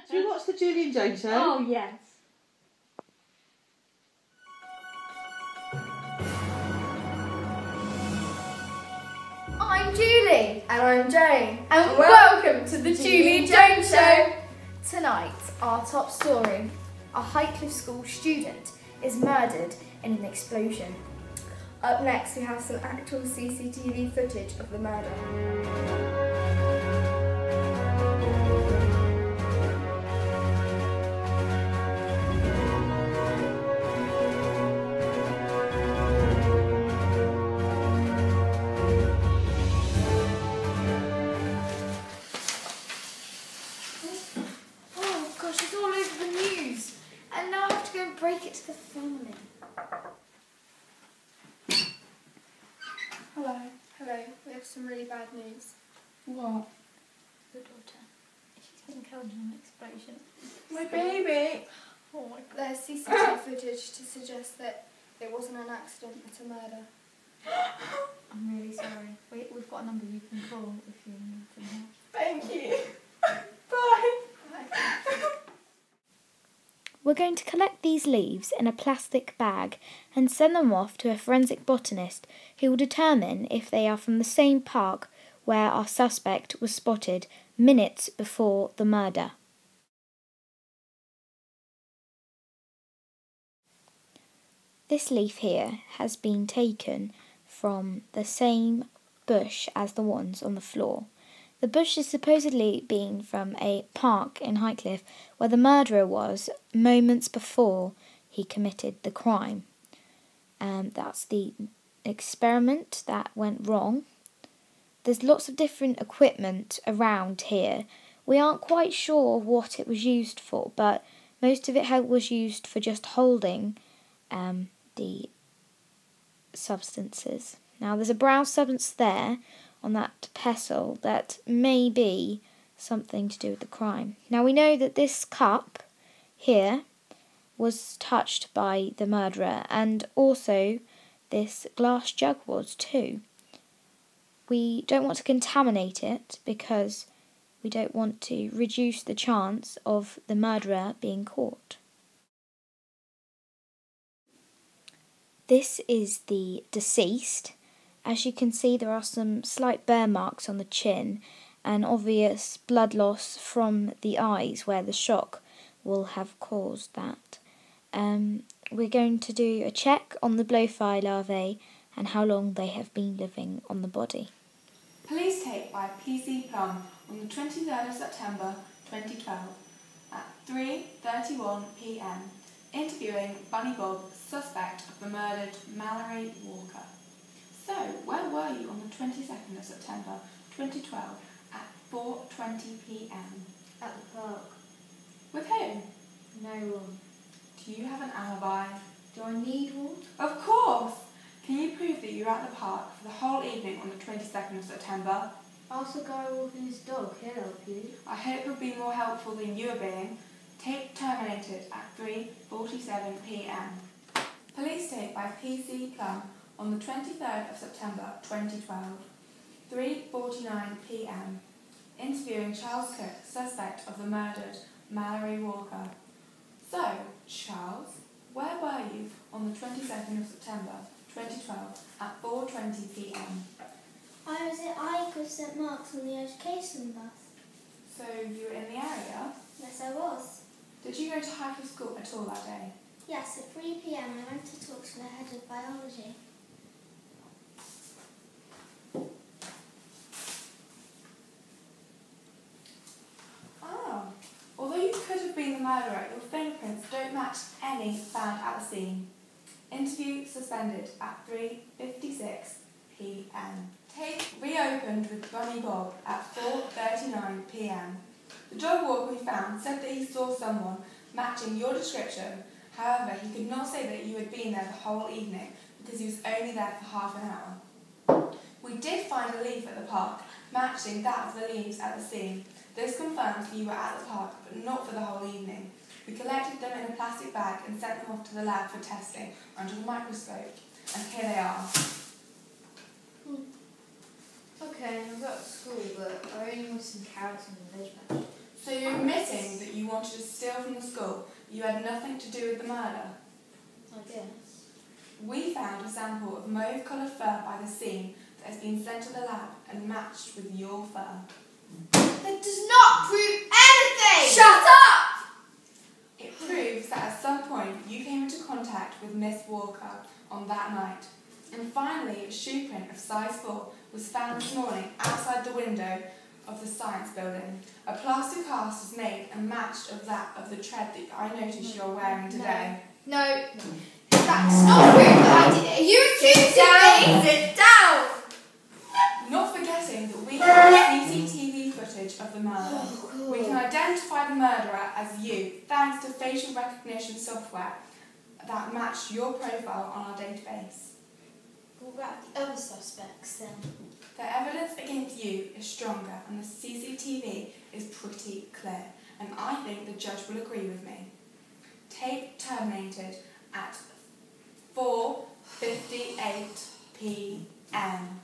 Should we watch the Julie and Joe show? Oh, yes. I'm Julie. And I'm Jane. And welcome to the Julie and Joe show. Tonight, our top story. A Highcliffe School student is murdered in an explosion. Up next, we have some actual CCTV footage of the murder. It's all over the news, and now I have to go and break it to the family. Hello. Hello. We have some really bad news. What? Your daughter. She's been killed in an explosion. My baby. Oh my God. There's CCTV footage to suggest that it wasn't an accident, it's a murder. I'm really sorry. We've got a number you can call if you need some help. Thank you. Bye. We're going to collect these leaves in a plastic bag and send them off to a forensic botanist who will determine if they are from the same park where our suspect was spotted minutes before the murder. This leaf here has been taken from the same bush as the ones on the floor. The bush is supposedly been from a park in Highcliffe where the murderer was moments before he committed the crime. That's the experiment that went wrong. There's lots of different equipment around here. We aren't quite sure what it was used for, but most of it was used for just holding the substances. Now there's a brown substance there on that pestle that may be something to do with the crime. Now we know that this cup here was touched by the murderer, and also this glass jug was too. We don't want to contaminate it because we don't want to reduce the chance of the murderer being caught. This is the deceased. As you can see, there are some slight burn marks on the chin and obvious blood loss from the eyes where the shock will have caused that. We're going to do a check on the blowfly larvae and how long they have been living on the body. Police tape by PC Plum on the 23rd of September 2012 at 3:31 p.m. interviewing Bunny Bob, suspect of the murdered Mallory Walker. So, where were you on the 22nd of September 2012 at 4:20 p.m? At the park. With who? No one. Do you have an alibi? Do I need one? Of course! Can you prove that you were at the park for the whole evening on the 22nd of September? Ask the guy walking his dog, he'll help you. I hope he'll be more helpful than you are being. Tape terminated at 3:47 p.m. Police tape by PC Plum on the 23rd of September 2012, 3:49 p.m. interviewing Charles Cook, suspect of the murdered Mallory Walker. So, Charles, where were you on the 22nd of September 2012 at 4:20 p.m? I was at Highcliffe St Mark's on the education bus. So, you were in the area? Yes, I was. Did you go to Highcliffe School at all that day? Yes, at 3 p.m. I went to talk to the head of biology. Although you could have been the murderer, your fingerprints don't match any found at the scene. Interview suspended at 3:56 p.m. Tape reopened with Bunny Bob at 4:39 p.m. The dog walker we found said that he saw someone matching your description. However, he could not say that you had been there the whole evening because he was only there for half an hour. We did find a leaf at the park matching that of the leaves at the scene. This confirms that you were at the park, but not for the whole evening. We collected them in a plastic bag and sent them off to the lab for testing under the microscope. And here they are. Okay, I was at school, but I only wanted some carrots and veg. So you're admitting that you wanted to steal from the school, but you had nothing to do with the murder? I guess. We found a sample of mauve-coloured fur by the scene that has been sent to the lab and matched with your fur. That does not prove anything! Shut up! It proves that at some point you came into contact with Miss Walker on that night. And finally, a shoe print of size 4 was found this morning outside the window of the science building. A plaster cast was made and matched of that of the tread that I noticed you're wearing today. No. That's not proof that I did it. Are you accusing me? Sit down! Not forgetting that we have CCTV footage of the murder. We can identify the murderer as you thanks to facial recognition software that matched your profile on our database. What about the other suspects then? The evidence against you is stronger and the CCTV is pretty clear, and I think the judge will agree with me. Tape terminated at 4:58 p.m.